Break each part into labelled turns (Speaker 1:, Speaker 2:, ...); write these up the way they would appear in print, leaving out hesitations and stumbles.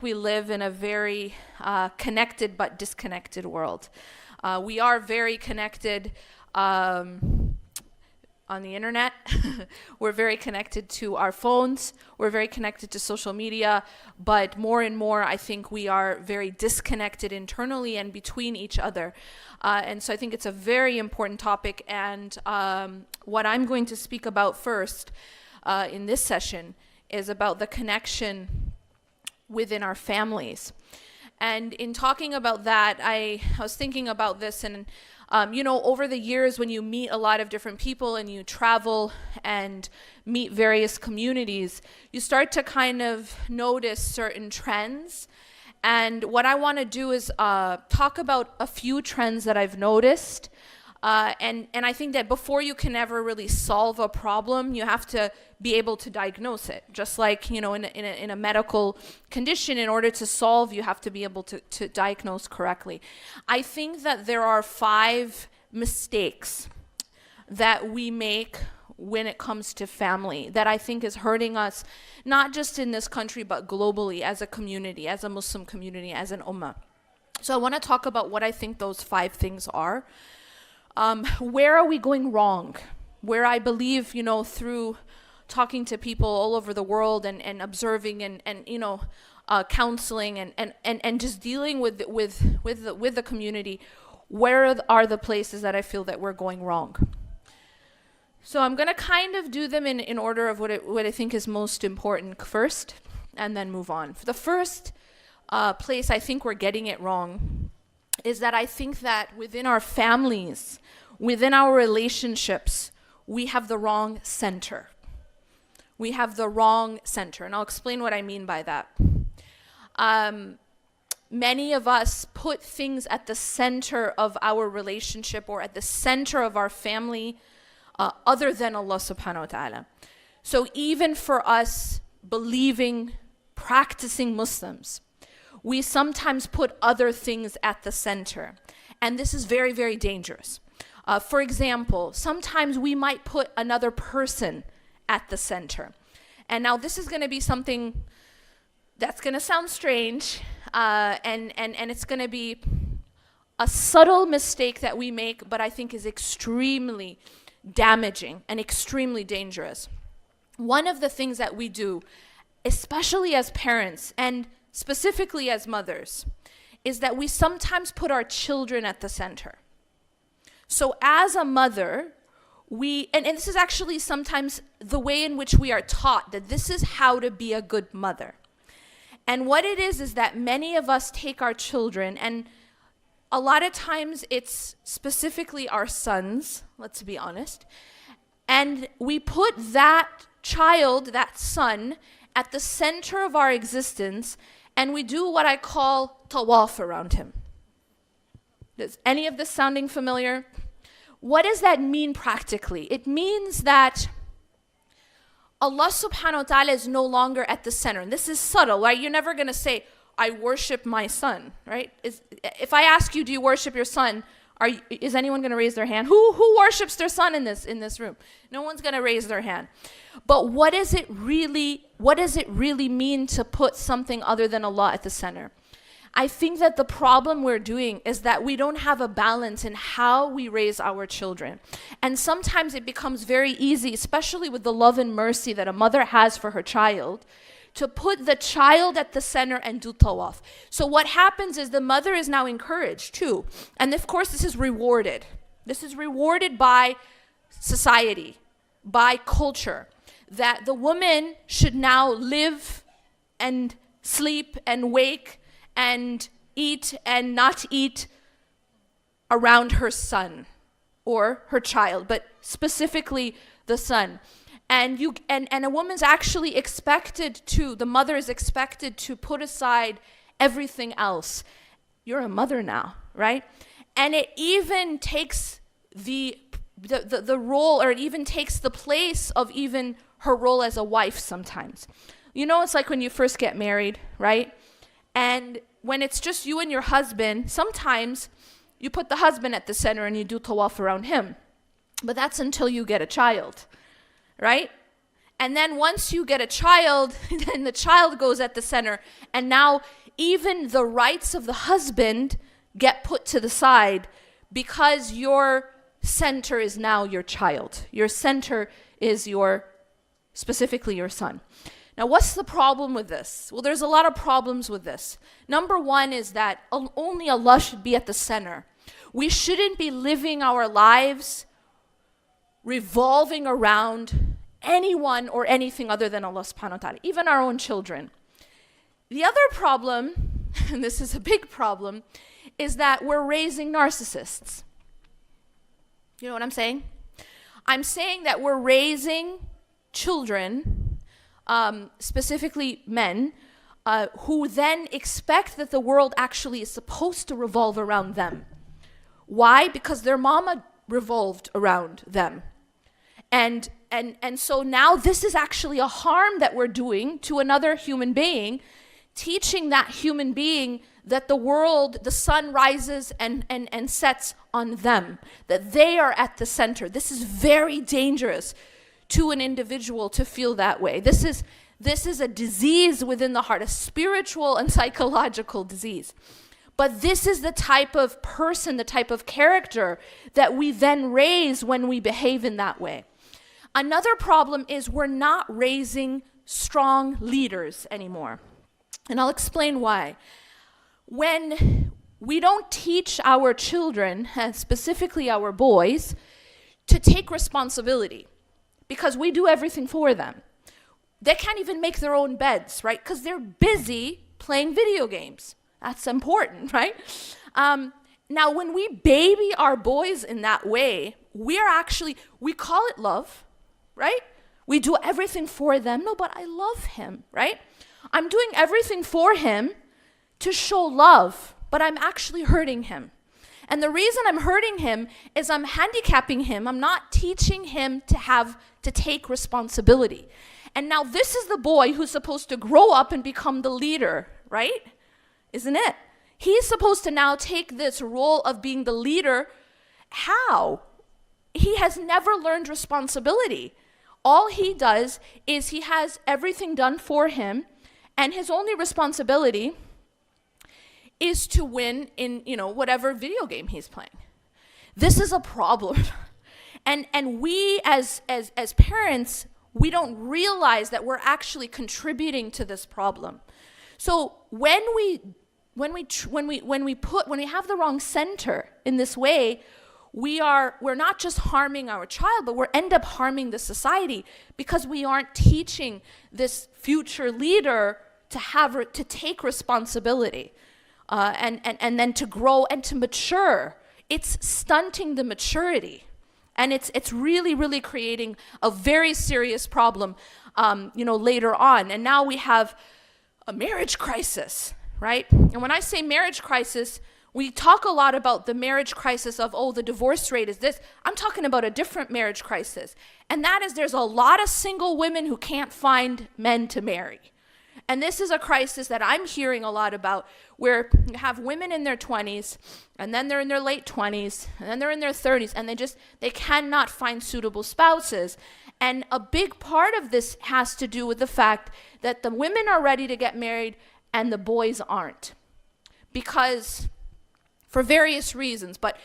Speaker 1: We live in a very connected but disconnected world. We are very connected on the internet. We're very connected to our phones. We're very connected to social media. But more and more, I think we are very disconnected internally and between each other. And so I think it's a very important topic. And what I'm going to speak about first in this session is about the connection within our families. And in talking about that, I was thinking about this, and over the years when you meet a lot of different people and you travel and meet various communities, you start to kind of notice certain trends. And what I want to do is talk about a few trends that I've noticed. And I think that before you can ever really solve a problem, you have to be able to diagnose it. Just like, in a medical condition, in order to solve, you have to be able to diagnose correctly. I think that there are 5 mistakes that we make when it comes to family that I think is hurting us, not just in this country, but globally as a community, as a Muslim community, as an ummah. So I want to talk about what I think those 5 things are. Where are we going wrong? Where I believe, through talking to people all over the world and observing and counseling and just dealing with the community, where are the places that I feel that we're going wrong? So I'm going to kind of do them in order of what I think is most important first, and then move on. For the first place I think we're getting it wrong is that I think that within our families, within our relationships, we have the wrong center. We have the wrong center, and I'll explain what I mean by that. Many of us put things at the center of our relationship or at the center of our family other than Allah subhanahu wa ta'ala. So even for us believing, practicing Muslims, we sometimes put other things at the center. And this is very, very dangerous. For example, sometimes we might put another person at the center. And now this is going to be something that's going to sound strange, and it's going to be a subtle mistake that we make, but I think is extremely damaging and extremely dangerous. One of the things that we do, especially as parents and specifically as mothers, is that we sometimes put our children at the center. So as a mother, and this is actually sometimes the way in which we are taught that this is how to be a good mother. And what it is that many of us take our children, and a lot of times it's specifically our sons, let's be honest, and we put that child, that son, at the center of our existence, and we do what I call tawaf around him. Is any of this sounding familiar? What does that mean practically? It means that Allah subhanahu wa ta'ala is no longer at the center. And this is subtle, right? You're never going to say, I worship my son, right? If I ask you, do you worship your son? Is anyone going to raise their hand? Who worships their son in this room? No one's going to raise their hand. But what does it really mean to put something other than Allah at the center? I think that the problem we're doing is that we don't have a balance in how we raise our children. And sometimes it becomes very easy, especially with the love and mercy that a mother has for her child, to put the child at the center and do tawaf. So what happens is the mother is now encouraged too. And of course this is rewarded. This is rewarded by society, by culture, that the woman should now live and sleep and wake and eat and not eat around her son or her child, but specifically the son. And a woman's actually the mother is expected to put aside everything else. You're a mother now, right? And it even takes the role, or it even takes the place of even her role as a wife sometimes. It's like when you first get married, right? And when it's just you and your husband, sometimes you put the husband at the center and you do tawaf around him. But that's until you get a child, right? And then once you get a child, then the child goes at the center. And now even the rights of the husband get put to the side because your center is now your child. Your center is specifically your son. Now, what's the problem with this? Well, there's a lot of problems with this. Number one is that only Allah should be at the center. We shouldn't be living our lives revolving around anyone or anything other than Allah subhanahu wa ta'ala, even our own children. The other problem, and this is a big problem, is that we're raising narcissists. You know what I'm saying? I'm saying that we're raising children, specifically men, who then expect that the world actually is supposed to revolve around them. Why? Because their mama revolved around them. And so now this is actually a harm that we're doing to another human being, teaching that human being that the world, the sun rises and sets on them, that they are at the center. This is very dangerous to an individual to feel that way. This is a disease within the heart, a spiritual and psychological disease. But this is the type of person, the type of character that we then raise when we behave in that way. Another problem is we're not raising strong leaders anymore. And I'll explain why. When we don't teach our children, and specifically our boys, to take responsibility, because we do everything for them. They can't even make their own beds, right? Because they're busy playing video games. That's important, right? Now, when we baby our boys in that way, we call it love, right? We do everything for them. No, but I love him, right? I'm doing everything for him to show love, but I'm actually hurting him. And the reason I'm hurting him is I'm handicapping him. I'm not teaching him to take responsibility. And now this is the boy who's supposed to grow up and become the leader, right? Isn't it? He's supposed to now take this role of being the leader. How? He has never learned responsibility. All he does is he has everything done for him, and his only responsibility is to win in, whatever video game he's playing. This is a problem. And we as parents, we don't realize that we're actually contributing to this problem. So when we have the wrong center in this way, we're not just harming our child, but we end up harming the society, because we aren't teaching this future leader to take responsibility, and then to grow and to mature. It's stunting the maturity, and it's really, really creating a very serious problem, later on. And now we have a marriage crisis, right? And when I say marriage crisis, we talk a lot about the marriage crisis of, the divorce rate is this. I'm talking about a different marriage crisis. And that is, there's a lot of single women who can't find men to marry. And this is a crisis that I'm hearing a lot about, where you have women in their 20s, and then they're in their late 20s, and then they're in their 30s, and they cannot find suitable spouses. And a big part of this has to do with the fact that the women are ready to get married and the boys aren't. Because, for various reasons, but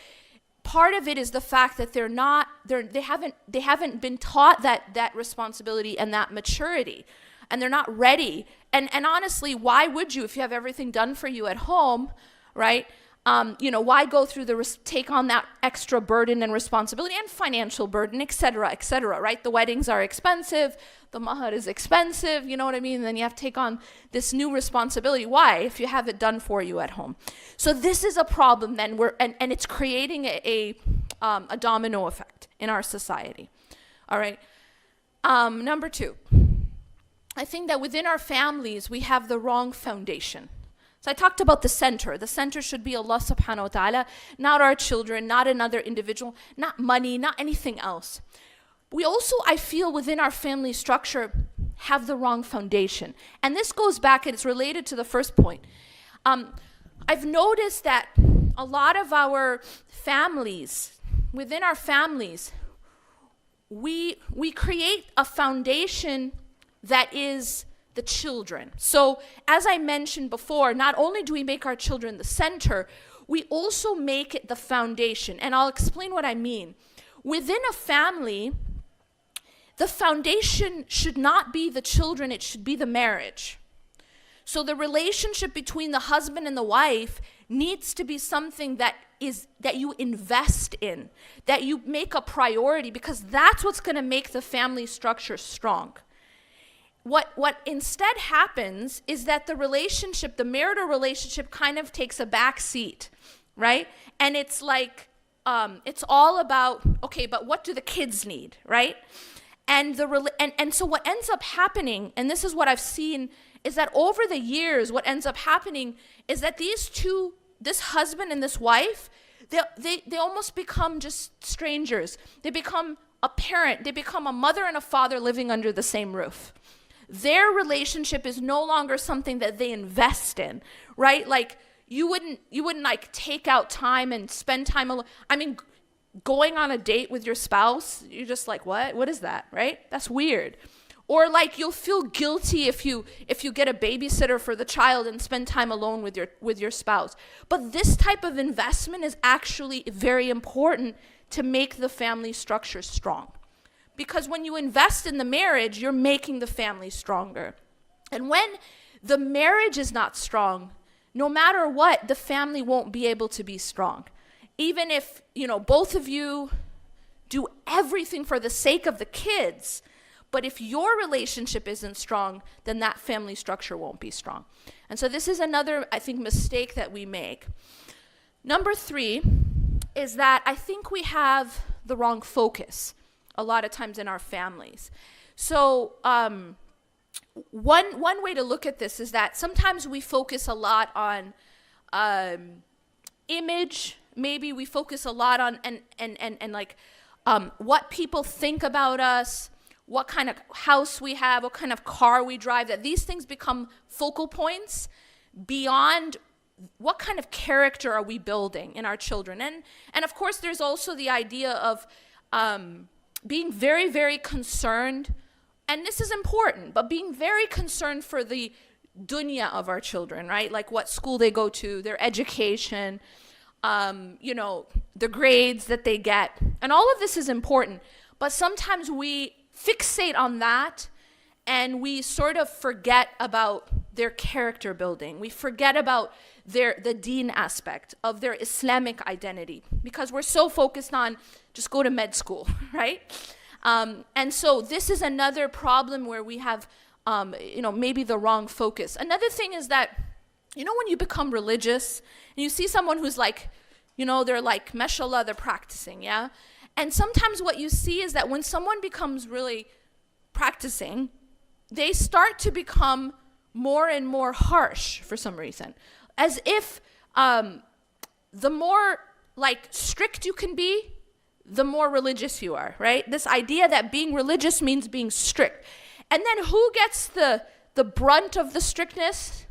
Speaker 1: part of it is the fact that they haven't been taught that responsibility and that maturity, and they're not ready. And honestly, why would you, if you have everything done for you at home, right? Why go through take on that extra burden and responsibility and financial burden, et cetera, right? The weddings are expensive, the mahar is expensive, you know what I mean? And then you have to take on this new responsibility. Why? If you have it done for you at home. So this is a problem then, and it's creating a domino effect in our society. All right. Number two, I think that within our families, we have the wrong foundation. So I talked about the center. The center should be Allah subhanahu wa ta'ala, not our children, not another individual, not money, not anything else. We also, I feel, within our family structure, have the wrong foundation. And this goes back, and it's related to the first point. I've noticed that a lot of our families, within our families, we create a foundation that is the children. So as I mentioned before, not only do we make our children the center, we also make it the foundation. And I'll explain what I mean. Within a family, the foundation should not be the children, it should be the marriage. So the relationship between the husband and the wife needs to be something that you invest in, that you make a priority, because that's what's going to make the family structure strong. What instead happens is that the relationship, the marital relationship, kind of takes a back seat, right? And it's like, it's all about, okay, but what do the kids need, right? And so what ends up happening, and this is what I've seen, is that over the years, what ends up happening is that this husband and this wife, they almost become just strangers. They become a parent, they become a mother and a father living under the same roof. Their relationship is no longer something that they invest in, right? Like you wouldn't like take out time and spend time alone. I mean, going on a date with your spouse, you're just like, what is that, right? That's weird. Or like you'll feel guilty if you get a babysitter for the child and spend time alone with your spouse. But this type of investment is actually very important to make the family structure strong. Because when you invest in the marriage, you're making the family stronger. And when the marriage is not strong, no matter what, the family won't be able to be strong. Even if, both of you do everything for the sake of the kids, but if your relationship isn't strong, then that family structure won't be strong. And so this is another, I think, mistake that we make. Number 3 is that I think we have the wrong focus a lot of times in our families. So one way to look at this is that sometimes we focus a lot on image. Maybe we focus a lot on what people think about us, what kind of house we have, what kind of car we drive, that these things become focal points beyond what kind of character are we building in our children. And of course, there's also the idea of being very, very concerned, and this is important, but being very concerned for the dunya of our children, right? Like what school they go to, their education, the grades that they get. And all of this is important, but sometimes we fixate on that and we sort of forget about their character building. We forget about the deen aspect of their Islamic identity because we're so focused on just go to med school, right? And so this is another problem where we have, maybe the wrong focus. Another thing is that, when you become religious and you see someone who's like, they're like, mashallah, they're practicing, yeah? And sometimes what you see is that when someone becomes really practicing, they start to become more and more harsh for some reason. As if the more like strict you can be, the more religious you are, right? This idea that being religious means being strict. And then who gets the brunt of the strictness?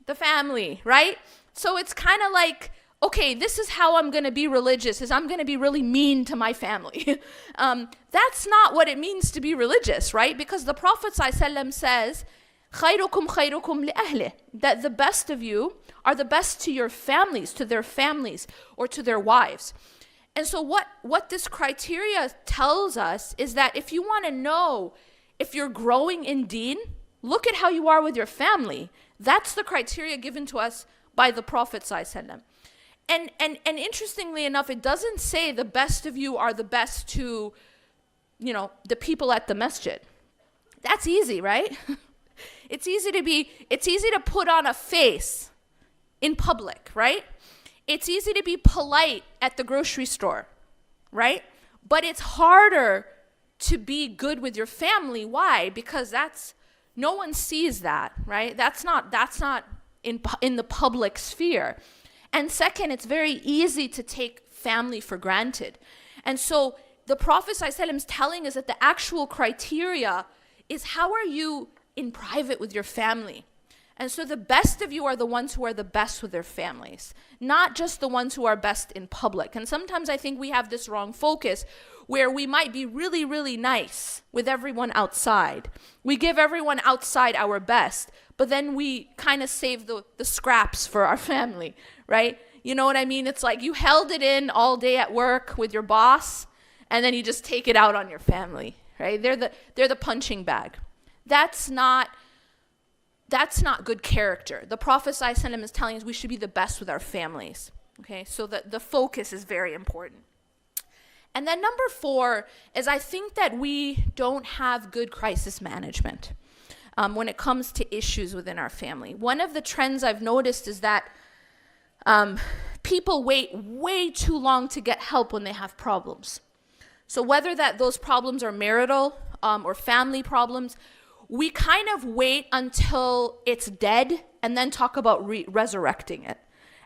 Speaker 1: The family, right? So it's kind of like, okay, this is how I'm going to be religious, is I'm going to be really mean to my family. That's not what it means to be religious, right? Because the Prophet ﷺ says, خَيْرُكُمْ خَيْرُكُمْ لِأَهْلِهِ, that the best of you are the best to your families, to their families, or to their wives. And so what this criteria tells us is that if you want to know if you're growing in deen, look at how you are with your family. That's the criteria given to us by the Prophet ﷺ. And interestingly enough, it doesn't say the best of you are the best to, the people at the masjid. That's easy, right? It's easy to put on a face in public, right? It's easy to be polite at the grocery store, right? But it's harder to be good with your family. Why? Because no one sees that, right? That's not in the public sphere. And second, it's very easy to take family for granted. And so the Prophet ﷺ is telling us that the actual criteria is how are you in private with your family? And so the best of you are the ones who are the best with their families, not just the ones who are best in public. And sometimes I think we have this wrong focus where we might be really, really nice with everyone outside. We give everyone outside our best, but then we kind of save the scraps for our family, right? You know what I mean? It's like you held it in all day at work with your boss, and then you just take it out on your family, right? They're the punching bag. That's not good character. The Prophet ﷺ is telling us we should be the best with our families. Okay, so the focus is very important. And then number 4 is I think that we don't have good crisis management when it comes to issues within our family. One of the trends I've noticed is that people wait way too long to get help when they have problems. So whether those problems are marital or family problems, we kind of wait until it's dead and then talk about resurrecting it.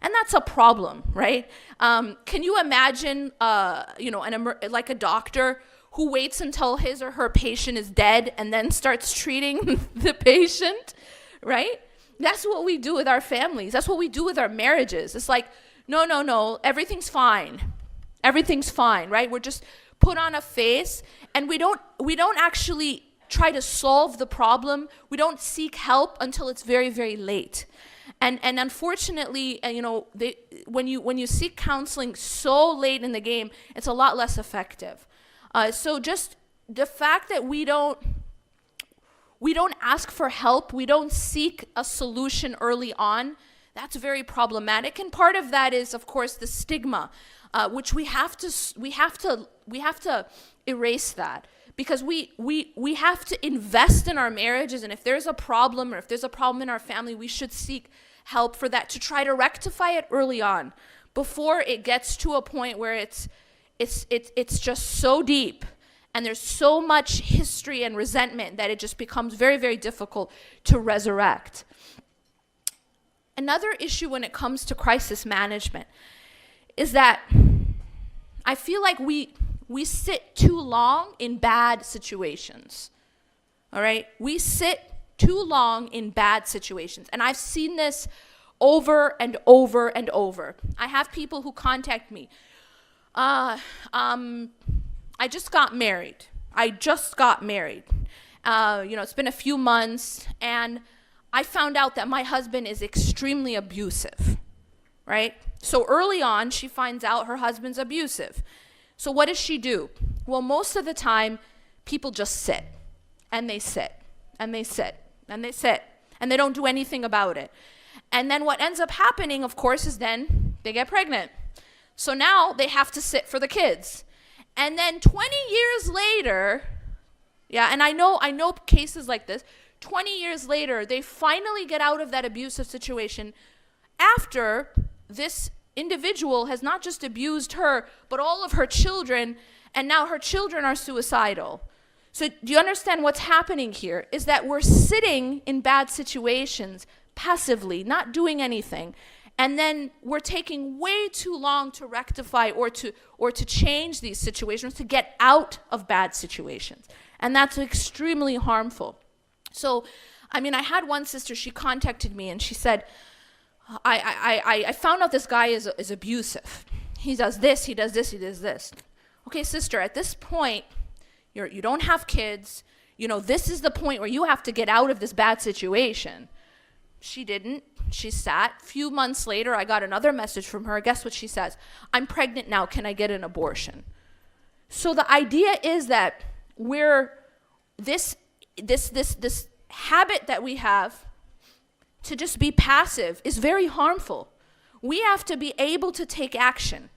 Speaker 1: And that's a problem, right? Can you imagine, like a doctor who waits until his or her patient is dead and then starts treating the patient, right? That's what we do with our families. That's what we do with our marriages. It's like, no, everything's fine. Everything's fine, right? We're just put on a face, and we don't actually try to solve the problem. We don't seek help until it's very, very late. And unfortunately, when you seek counseling so late in the game, it's a lot less effective. So just the fact that we don't ask for help, we don't seek a solution early on, that's very problematic. And part of that is, of course, the stigma, which we have to erase that. Because we have to invest in our marriages, and if there's a problem or if there's a problem in our family, we should seek help for that to try to rectify it early on before it gets to a point where it's just so deep and there's so much history and resentment that it just becomes very, very difficult to resurrect. Another issue when it comes to crisis management is that I feel like we sit too long in bad situations, all right? We sit too long in bad situations. And I've seen this over and over and over. I have people who contact me. I just got married. It's been a few months, and I found out that my husband is extremely abusive, right? So early on, she finds out her husband's abusive. So what does she do? Well, most of the time, people just sit, and they sit, and they sit, and they sit, and they don't do anything about it. And then what ends up happening, of course, is then they get pregnant. So now they have to sit for the kids. And then 20 years later, and I know cases like this, 20 years later, they finally get out of that abusive situation after this individual has not just abused her, but all of her children, and now her children are suicidal. So do you understand what's happening here? Is that we're sitting in bad situations passively, not doing anything, and then we're taking way too long to rectify or to change these situations, to get out of bad situations. And that's extremely harmful. So, I had one sister, she contacted me and she said, I found out this guy is abusive. He does this, he does this, he does this. Okay, sister, at this point, you don't have kids. This is the point where you have to get out of this bad situation. She didn't. She sat. A few months later, I got another message from her. Guess what she says? I'm pregnant now. Can I get an abortion? So the idea is that this habit that we have to just be passive is very harmful. We have to be able to take action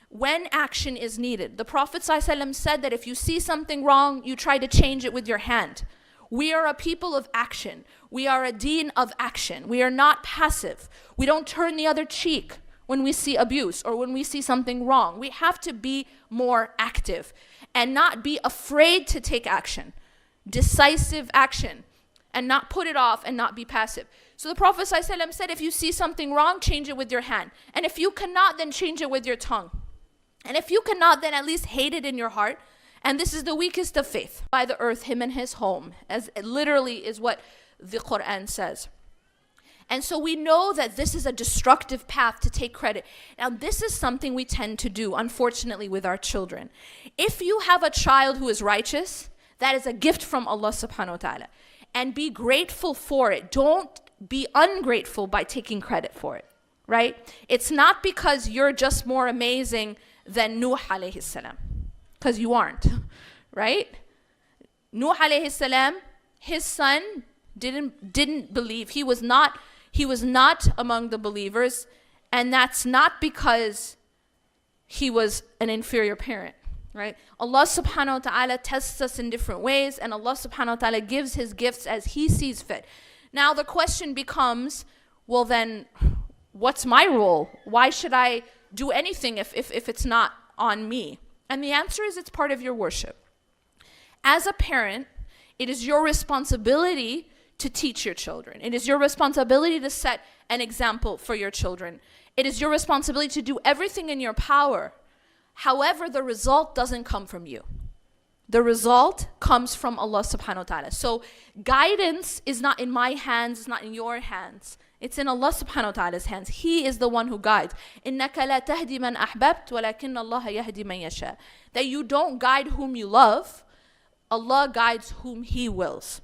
Speaker 1: when action is needed. The Prophet ﷺ said that if you see something wrong, you try to change it with your hand. We are a people of action. We are a deen of action. We are not passive. We don't turn the other cheek when we see abuse or when we see something wrong. We have to be more active and not be afraid to take action, decisive action, and not put it off and not be passive. So the Prophet ﷺ said, if you see something wrong, change it with your hand. And if you cannot, then change it with your tongue. And if you cannot, then at least hate it in your heart. And this is the weakest of faith. By the earth, him and his home, as it literally is what the Quran says. And so we know that this is a destructive path to take credit. Now, this is something we tend to do, unfortunately, with our children. If you have a child who is righteous, that is a gift from Allah subhanahu wa ta'ala. And be grateful for it. Don't be ungrateful by taking credit for it, right? It's not because you're just more amazing than Nuh alayhi salam, because you aren't, right? Nuh alayhi salam, his son didn't believe. He was not among the believers, and that's not because he was an inferior parent, right? Allah subhanahu wa ta'ala tests us in different ways, and Allah subhanahu wa ta'ala gives his gifts as he sees fit. Now the question becomes, well then, what's my role? Why should I do anything if it's not on me? And the answer is, it's part of your worship. As a parent, it is your responsibility to teach your children. It is your responsibility to set an example for your children. It is your responsibility to do everything in your power. However, the result doesn't come from you. The result comes from Allah subhanahu wa ta'ala. So guidance is not in my hands, it's not in your hands. It's in Allah subhanahu wa ta'ala's hands. He is the one who guides. إِنَّكَ لَا تَهْدِي مَنْ أَحْبَبْتَ وَلَكِنَّ اللَّهَ يَهْدِي مَنْ يَشَاءُ. That you don't guide whom you love, Allah guides whom He wills.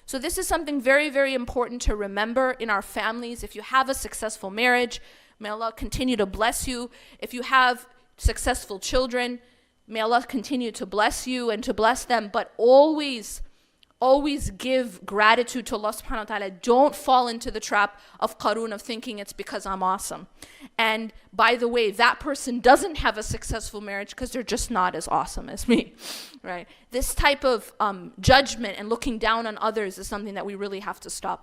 Speaker 1: So this is something very, very important to remember in our families. If you have a successful marriage, may Allah continue to bless you. If you have successful children, may Allah continue to bless you and to bless them. But always give gratitude to Allah subhanahu wa ta'ala. Don't fall into the trap of Qarun, of thinking it's because I'm awesome. And by the way, that person doesn't have a successful marriage because they're just not as awesome as me, right? This type of judgment and looking down on others is something that we really have to stop.